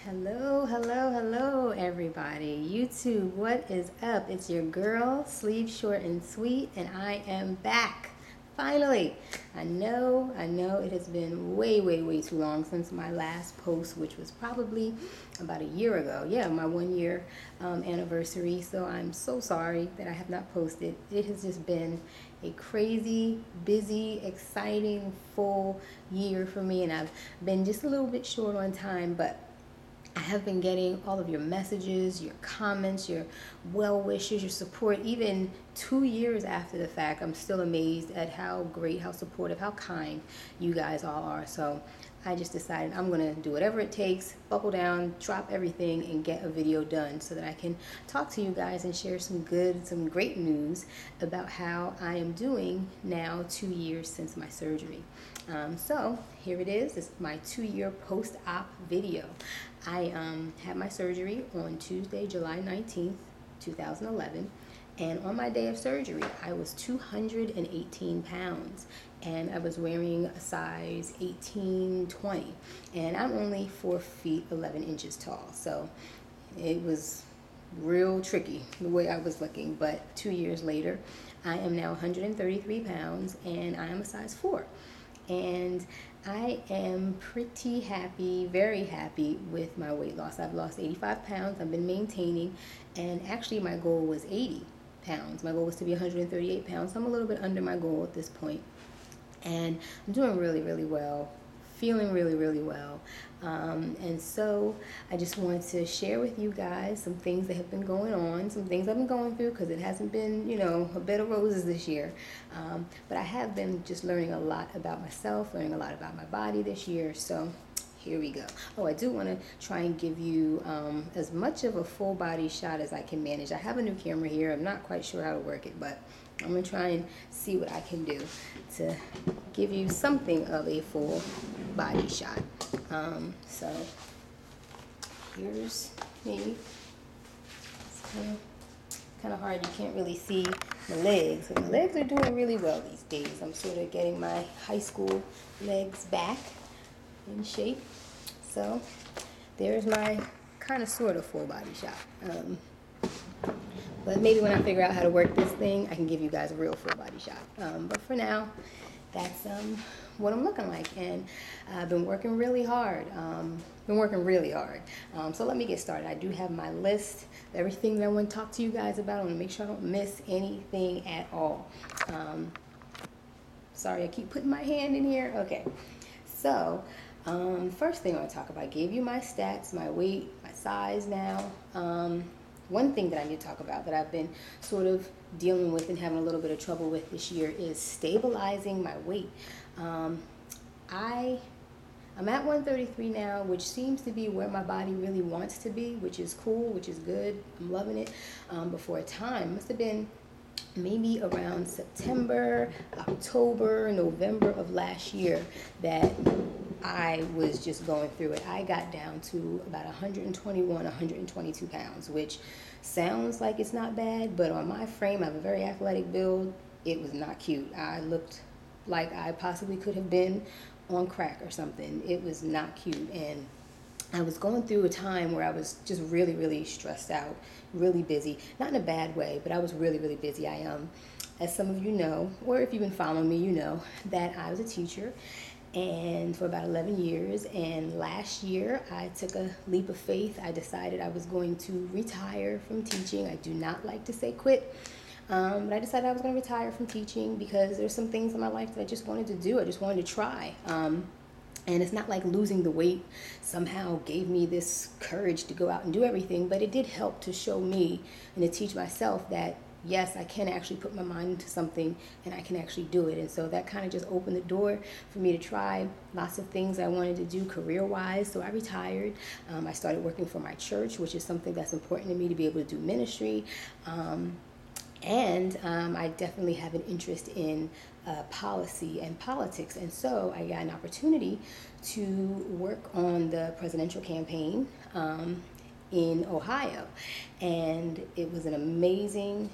Hello, hello, hello, everybody. YouTube, what is up? It's your girl, Sleeve Short and Sweet, and I am back. Finally. I know it has been way too long since my last post, which was probably about a year ago. Yeah, my 1 year anniversary. So I'm so sorry that I have not posted. It has just been a crazy, busy, exciting, full year for me, and I've been just a little bit short on time, but I have been getting all of your messages, your comments, your well wishes, your support. Even 2 years after the fact, I'm still amazed at how great, how supportive, how kind you guys all are. So I just decided I'm going to do whatever it takes, buckle down, drop everything, and get a video done so that I can talk to you guys and share some great news about how I am doing now 2 years since my surgery. So here it is. This is my 2 year post-op video. I had my surgery on Tuesday, July 19th, 2011. And on my day of surgery, I was 218 pounds. And I was wearing a size 18-20. And I'm only 4 feet 11 inches tall. So it was real tricky the way I was looking. But 2 years later, I am now 133 pounds and I am a size 4. And I am pretty happy, very happy with my weight loss. I've lost 85 pounds. I've been maintaining, and actually my goal was 80 pounds. My goal was to be 138 pounds. So I'm a little bit under my goal at this point. And I'm doing really well, feeling really well. And so I just wanted to share with you guys some things that have been going on, some things I've been going through, because it hasn't been, a bed of roses this year. But I have been just learning a lot about myself, learning a lot about my body this year. So here we go. Oh, I do want to try and give you as much of a full body shot as I can manage. I have a new camera here. I'm not quite sure how to work it, but I'm going to try and see what I can do to give you something of a full body shot. So here's me. It's kind of hard. You can't really see my legs. But my legs are doing really well these days. I'm sort of getting my high school legs back in shape. So there's my kind of sort of full body shot. But maybe when I figure out how to work this thing, I can give you guys a real full body shot. But for now, that's what I'm looking like. And I've been working really hard. So let me get started. I do have my list of everything that I want to talk to you guys about. I want to make sure I don't miss anything at all. Sorry, I keep putting my hand in here. Okay. So first thing I want to talk about, I gave you my stats, my weight, my size now. One thing that I need to talk about that I've been sort of dealing with and having a little bit of trouble with this year is stabilizing my weight. I'm at 133 now, which seems to be where my body really wants to be, which is cool, which is good. I'm loving it. But for a time, must have been maybe around September, October, November of last year that I was just going through it. I got down to about 121, 122 pounds, which sounds like it's not bad, but on my frame, I have a very athletic build. It was not cute. I looked like I possibly could have been on crack or something. It was not cute. And I was going through a time where I was just really stressed out, really busy. Not in a bad way, but I was really busy. As some of you know, or if you've been following me, you know that I was a teacher and for about 11 years. And last year, I took a leap of faith. I decided I was going to retire from teaching. I do not like to say quit. But I decided I was going to retire from teaching because there's some things in my life that I just wanted to do. I just wanted to try. And it's not like losing the weight somehow gave me this courage to go out and do everything, but it did help to show me and to teach myself that, yes, I can actually put my mind into something and I can actually do it. And so that kind of just opened the door for me to try lots of things I wanted to do career-wise. So I retired. I started working for my church, which is something that's important to me to be able to do ministry. And I definitely have an interest in policy and politics. And so I got an opportunity to work on the presidential campaign in Ohio. And it was an amazing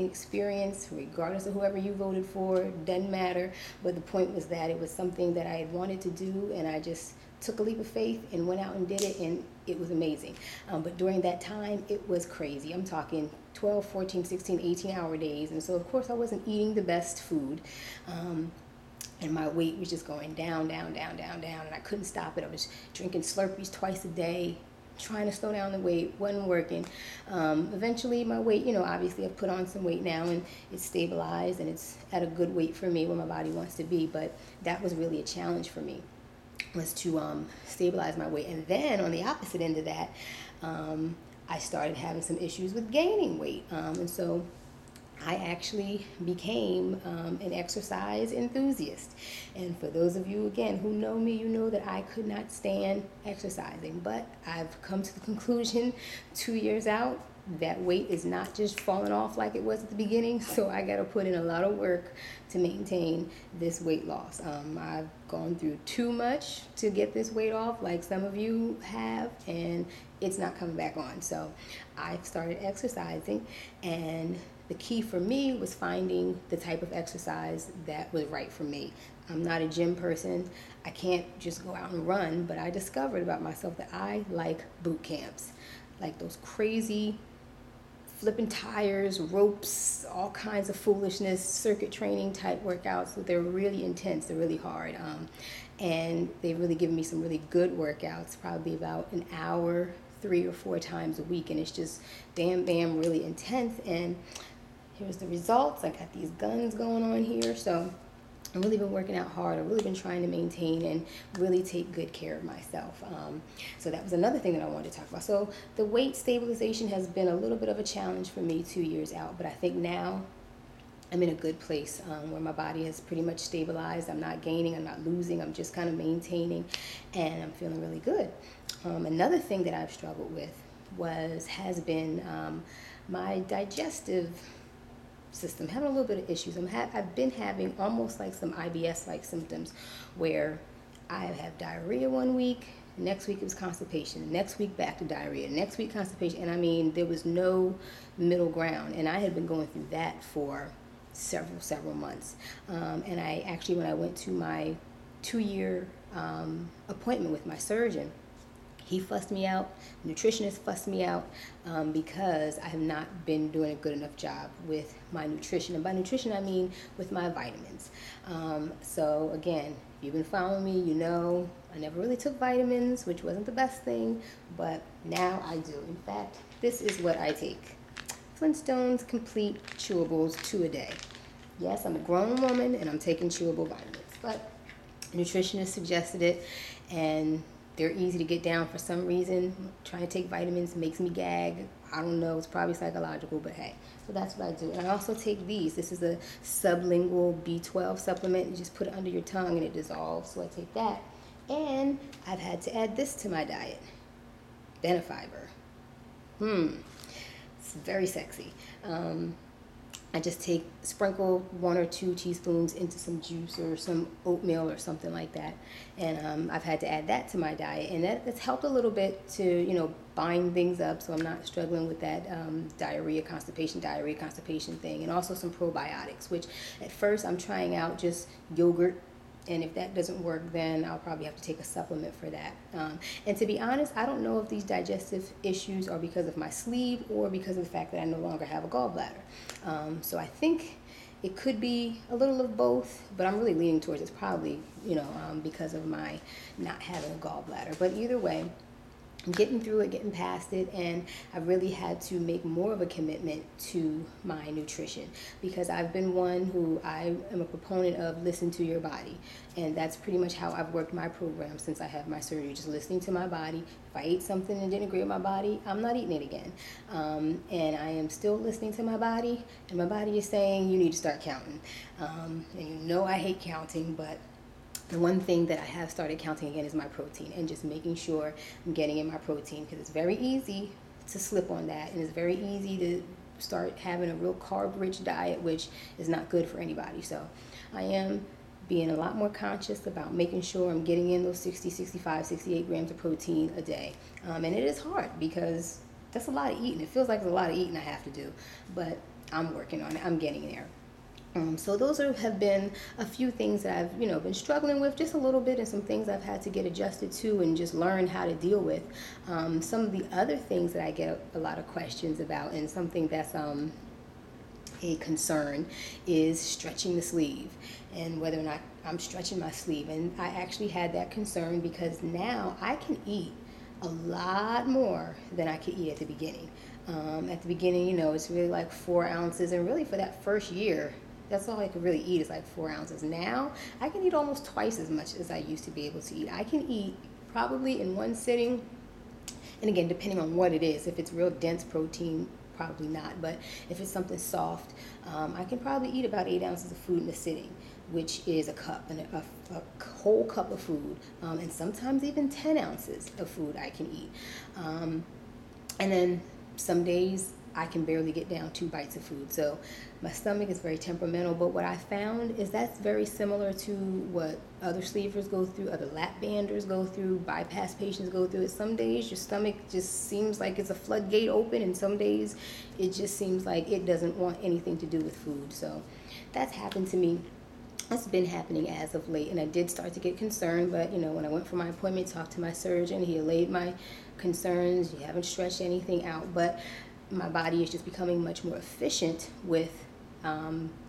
experience, regardless of whoever you voted for. Doesn't matter. But the point was that it was something that I had wanted to do, and I just took a leap of faith and went out and did it, and it was amazing. But during that time, it was crazy. I'm talking 12, 14, 16, 18-hour days. And so, of course, I wasn't eating the best food. And my weight was just going down, down, down, down, down. And I couldn't stop it. I was drinking Slurpees twice a day, trying to slow down the weight, wasn't working. Eventually my weight, obviously I've put on some weight now and it's stabilized and it's at a good weight for me where my body wants to be, but that was really a challenge for me, was to stabilize my weight. And then on the opposite end of that, I started having some issues with gaining weight. And so I actually became an exercise enthusiast. And for those of you, again, who know me, you know that I could not stand exercising. But I've come to the conclusion 2 years out that weight is not just falling off like it was at the beginning. So I got to put in a lot of work to maintain this weight loss. I've gone through too much to get this weight off, like some of you have, and it's not coming back on. So I started exercising, and the key for me was finding the type of exercise that was right for me. I'm not a gym person. I can't just go out and run, but I discovered about myself that I like boot camps, like those crazy flipping tires, ropes, all kinds of foolishness, circuit training type workouts. They're really intense, they're really hard. And they've really given me some really good workouts, probably about an hour, 3 or 4 times a week. And it's just bam, bam, really intense. And here's the results. I got these guns going on here. So I've really been working out hard. I've really been trying to maintain and really take good care of myself. So that was another thing that I wanted to talk about. So the weight stabilization has been a little bit of a challenge for me 2 years out, but I think now I'm in a good place where my body has pretty much stabilized. I'm not gaining, I'm not losing, I'm just kind of maintaining, and I'm feeling really good. Another thing that I've struggled with has been my digestive system, having a little bit of issues. I've been having almost like some IBS-like symptoms where I have diarrhea one week, next week it was constipation, next week back to diarrhea, next week constipation, and I mean, there was no middle ground, and I had been going through that for several months. And I actually, when I went to my 2-year appointment with my surgeon, he fussed me out, nutritionist fussed me out, because I have not been doing a good enough job with my nutrition. And by nutrition, I mean with my vitamins. So again, if you've been following me, you know I never really took vitamins, which wasn't the best thing, but now I do. In fact, this is what I take. Flintstones Complete Chewables 2 a day. Yes, I'm a grown woman and I'm taking chewable vitamins, but nutritionist suggested it, and they're easy to get down for some reason. Trying to take vitamins makes me gag. I don't know, it's probably psychological, but hey. So that's what I do. And I also take these. This is a sublingual B12 supplement. You just put it under your tongue and it dissolves. So I take that. And I've had to add this to my diet. Benefiber. It's very sexy. I just sprinkle 1 or 2 teaspoons into some juice or some oatmeal or something like that. And I've had to add that to my diet. And that's helped a little bit to, bind things up so I'm not struggling with that diarrhea, constipation thing. And also some probiotics, which at first I'm trying out just yogurt. And if that doesn't work, then I'll probably have to take a supplement for that. And to be honest, I don't know if these digestive issues are because of my sleeve or because of the fact that I no longer have a gallbladder. So I think it could be a little of both, but I'm really leaning towards it's probably, because of my not having a gallbladder. But either way, I'm getting through it, getting past it, and I really had to make more of a commitment to my nutrition because I've been one who I am a proponent of listen to your body, and that's pretty much how I've worked my program since I had my surgery, just listening to my body. If I ate something and didn't agree with my body, I'm not eating it again. And I am still listening to my body, and my body is saying you need to start counting. And I hate counting, but the one thing that I have started counting again is my protein and just making sure I'm getting in my protein because it's very easy to slip on that, and it's very easy to start having a real carb-rich diet, which is not good for anybody. So I am being a lot more conscious about making sure I'm getting in those 60, 65, 68 grams of protein a day. And it is hard because that's a lot of eating. It feels like it's a lot of eating I have to do, but I'm working on it. I'm getting there. So those have been a few things that I've been struggling with just a little bit, and some things I've had to get adjusted to and just learn how to deal with. Some of the other things that I get a lot of questions about, and something that's a concern, is stretching the sleeve and whether or not I'm stretching my sleeve. And I actually had that concern because now I can eat a lot more than I could eat at the beginning. At the beginning, it's really like 4 ounces, and really for that first year, that's all I could really eat is like 4 ounces. Now I can eat almost twice as much as I used to be able to eat. I can eat probably in one sitting, and again, depending on what it is. If it's real dense protein, probably not. But if it's something soft, I can probably eat about 8 ounces of food in a sitting, which is a cup, and a whole cup of food, and sometimes even 10 ounces of food I can eat. And then some days I can barely get down 2 bites of food. So my stomach is very temperamental, but what I found is that's very similar to what other sleevers go through, other lap banders go through, bypass patients go through it. Some days your stomach just seems like it's a floodgate open, and some days it just seems like it doesn't want anything to do with food. So that's happened to me. It's been happening as of late, and I did start to get concerned, but when I went for my appointment, talked to my surgeon, he allayed my concerns. You haven't stretched anything out, but my body is just becoming much more efficient with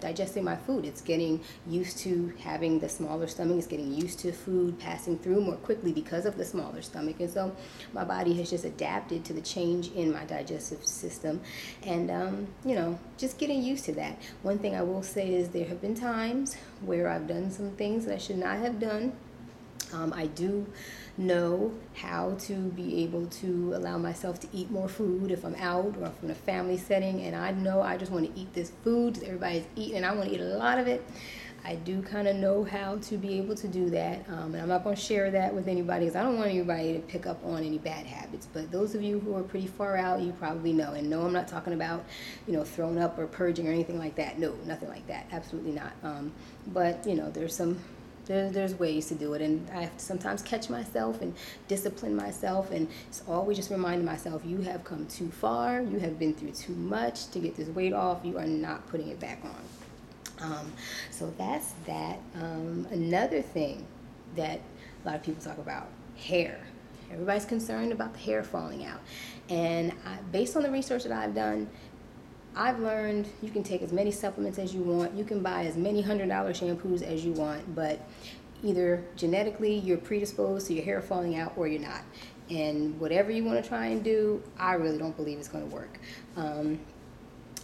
digesting my food. It's getting used to having the smaller stomach. It's getting used to food passing through more quickly because of the smaller stomach. And so my body has just adapted to the change in my digestive system, and just getting used to that. One thing I will say is there have been times where I've done some things that I should not have done. I do know how to be able to allow myself to eat more food if I'm out or if I'm in a family setting, and I know I just want to eat this food that everybody's eating and I want to eat a lot of it. I do kind of know how to be able to do that, and I'm not going to share that with anybody because I don't want anybody to pick up on any bad habits. But those of you who are pretty far out, you probably know. And no, I'm not talking about throwing up or purging or anything like that. No, nothing like that. Absolutely not. But there's ways to do it, and I have to sometimes catch myself and discipline myself, and it's always just reminding myself, you have come too far, you have been through too much to get this weight off, you are not putting it back on. So that's that. Another thing that a lot of people talk about, hair. Everybody's concerned about the hair falling out, and based on the research that I've done, I've learned you can take as many supplements as you want. You can buy as many $100 shampoos as you want, but either genetically you're predisposed to your hair falling out or you're not. And whatever you want to try and do, I really don't believe it's going to work.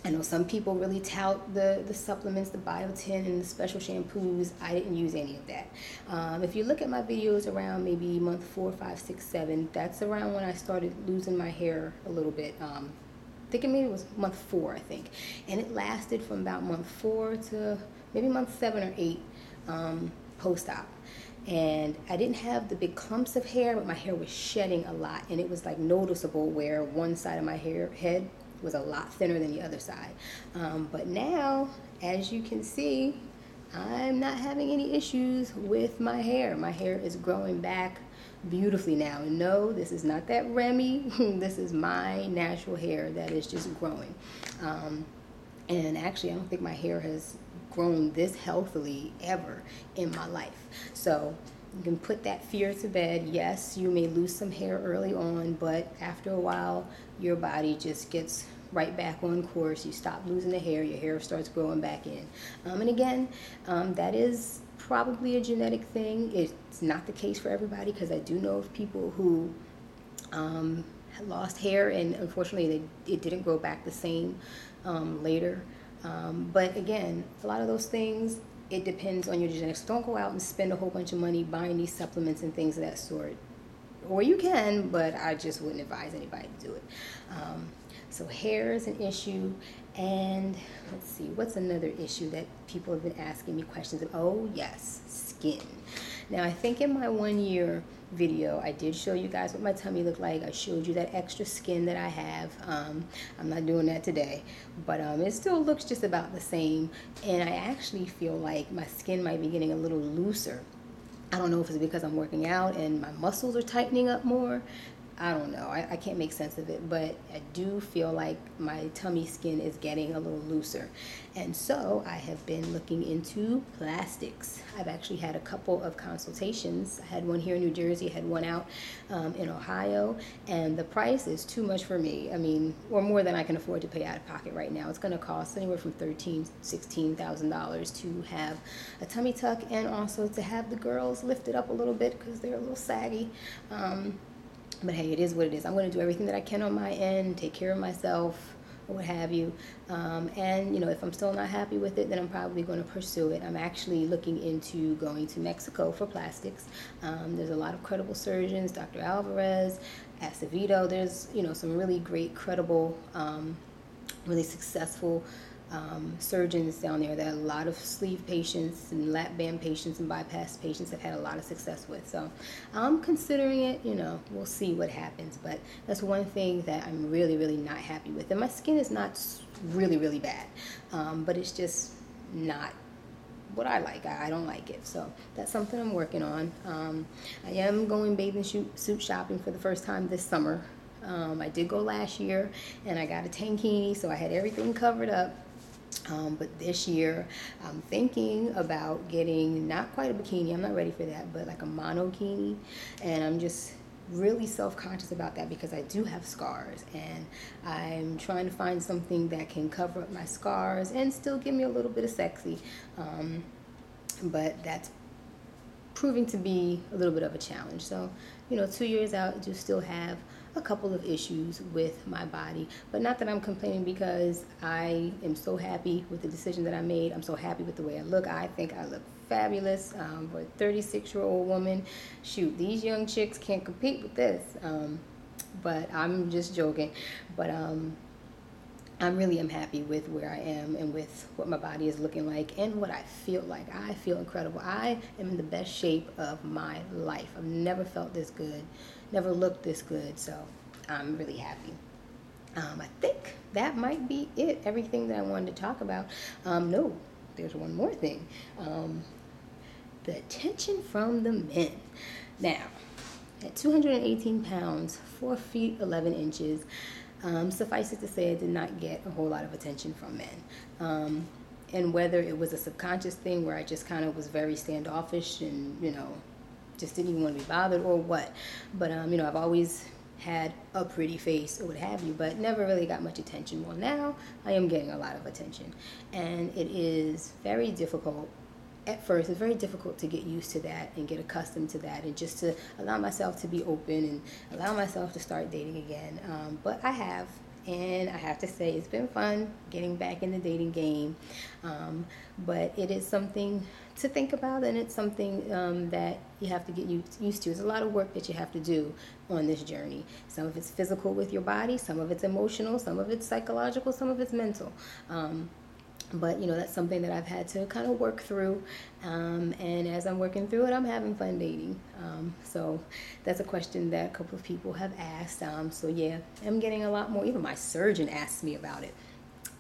I know some people really tout the supplements, the biotin and the special shampoos. I didn't use any of that. If you look at my videos around maybe month 4, 5, 6, 7, that's around when I started losing my hair a little bit. I think maybe it was month 4, I think, and it lasted from about month 4 to maybe month 7 or 8 post-op. And I didn't have the big clumps of hair, but my hair was shedding a lot, and it was like noticeable where one side of my head was a lot thinner than the other side. But now, as you can see, I'm not having any issues with my hair. My hair is growing back beautifully now. And no, this is not that Remy. This is my natural hair that is just growing. And actually, I don't think my hair has grown this healthily ever in my life. So you can put that fear to bed. Yes, you may lose some hair early on, but after a while, your body just gets right back on course. You stop losing the hair, your hair starts growing back in. And again, that is probably a genetic thing. It's not the case for everybody, because I do know of people who lost hair and unfortunately it didn't grow back the same later. But again, a lot of those things, it depends on your genetics. Don't go out and spend a whole bunch of money buying these supplements and things of that sort. Or you can, but I just wouldn't advise anybody to do it. So hair is an issue. And let's see, what's another issue that people have been asking me questions of? Oh yes, skin. Now I think in my 1 year video, I did show you guys what my tummy looked like. I showed you that extra skin that I have. I'm not doing that today, but it still looks just about the same. And I actually feel like my skin might be getting a little looser. I don't know if it's because I'm working out and my muscles are tightening up more. I don't know. I can't make sense of it, but I do feel like my tummy skin is getting a little looser. And so I have been looking into plastics. I've actually had a couple of consultations. I had one here in New Jersey, I had one out in Ohio, and the price is too much for me. I mean, or more than I can afford to pay out of pocket right now. It's going to cost anywhere from $16,000 to have a tummy tuck and also to have the girls lifted up a little bit because they're a little saggy. But hey, it is what it is. I'm going to do everything that I can on my end, take care of myself, or what have you. And, you know, if I'm still not happy with it, then I'm probably going to pursue it. I'm actually looking into going to Mexico for plastics. There's a lot of credible surgeons, Dr. Alvarez, Acevedo. There's, you know, some really great, credible, really successful surgeons down there that a lot of sleeve patients and lap band patients and bypass patients have had a lot of success with. So I'm considering it. You know, we'll see what happens, but that's one thing that I'm really, really not happy with. And my skin is not really, really bad, but it's just not what I like. I don't like it. So that's something I'm working on. I am going bathing suit shopping for the first time this summer. I did go last year and I got a tankini, so I had everything covered up. But this year, I'm thinking about getting not quite a bikini. I'm not ready for that, but like a monokini. And I'm just really self-conscious about that because I do have scars. And I'm trying to find something that can cover up my scars and still give me a little bit of sexy. But that's proving to be a little bit of a challenge. So, you know, 2 years out, I do still have a couple of issues with my body, but not that I'm complaining because I am so happy with the decision that I made. I'm so happy with the way I look. I think I look fabulous for a 36-year-old woman. Shoot, these young chicks can't compete with this. But I'm just joking. But I really am happy with where I am and with what my body is looking like and what I feel like. I feel incredible. I am in the best shape of my life. I've never felt this good, never looked this good, so I'm really happy. I think that might be it, everything that I wanted to talk about. No, there's one more thing. The attention from the men. Now, at 218 pounds, 4 feet 11 inches, suffice it to say, I did not get a whole lot of attention from men. And whether it was a subconscious thing where I just kind of was very standoffish and, you know, just didn't even want to be bothered or what. But, you know, I've always had a pretty face or what have you, but never really got much attention. Well, now I am getting a lot of attention. And it is very difficult. At first, it's very difficult to get used to that and get accustomed to that and just to allow myself to be open and allow myself to start dating again. But I have, and I have to say it's been fun getting back in the dating game. But it is something to think about, and it's something that you have to get used to. It's a lot of work that you have to do on this journey. Some of it's physical with your body, some of it's emotional, some of it's psychological, some of it's mental. But, you know, that's something that I've had to kind of work through. And as I'm working through it, I'm having fun dating. So that's a question that a couple of people have asked. So, yeah, I'm getting a lot more. Even my surgeon asked me about it.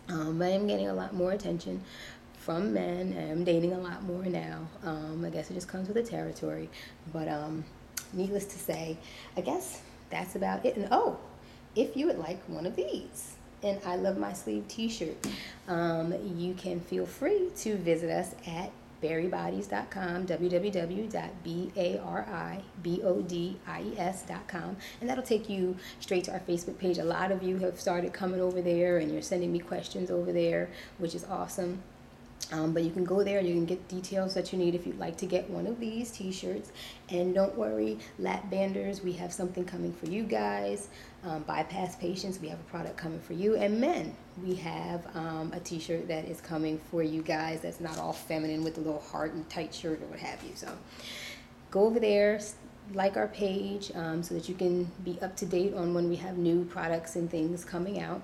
I am getting a lot more attention from men. I'm dating a lot more now. I guess it just comes with the territory. But needless to say, I guess that's about it. And, oh, if you would like one of these, and I Love My Sleeve t-shirt, you can feel free to visit us at barrybodies.com, www.barrybodies.com, and that'll take you straight to our Facebook page. A lot of you have started coming over there and you're sending me questions over there, which is awesome. But you can go there and you can get details that you need if you'd like to get one of these t-shirts. And don't worry, lap banders, we have something coming for you guys. Bypass patients, we have a product coming for you. And men, we have a t-shirt that is coming for you guys that's not all feminine with a little heart and tight shirt or what have you. So go over there, like our page, so that you can be up to date on when we have new products and things coming out.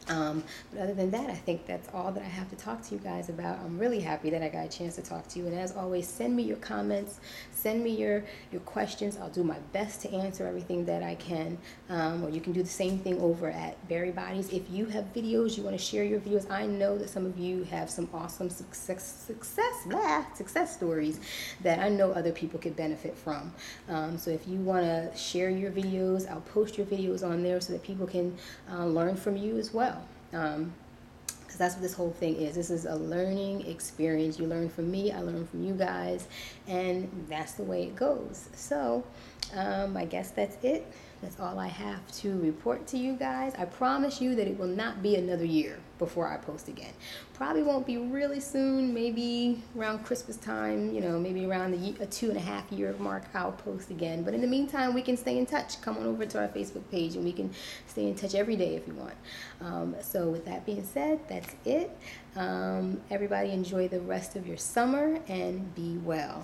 But other than that, I think that's all that I have to talk to you guys about. I'm really happy that I got a chance to talk to you. And as always, send me your comments, send me your questions. I'll do my best to answer everything that I can. Or you can do the same thing over at Berry Bodies. If you have videos, you want to share your videos, I know that some of you have some awesome success stories that I know other people could benefit from. So if you want to share your videos, I'll post your videos on there so that people can learn from you as well. Because that's what this whole thing is. This is a learning experience. You learn from me, I learn from you guys, and that's the way it goes. So I guess that's it. That's all I have to report to you guys. I promise you that it will not be another year before I post again. Probably won't be really soon, maybe around Christmas time, you know, maybe around a 2.5 year mark, I'll post again. But in the meantime, we can stay in touch. Come on over to our Facebook page and we can stay in touch every day if you want. So with that being said, that's it. Everybody enjoy the rest of your summer and be well.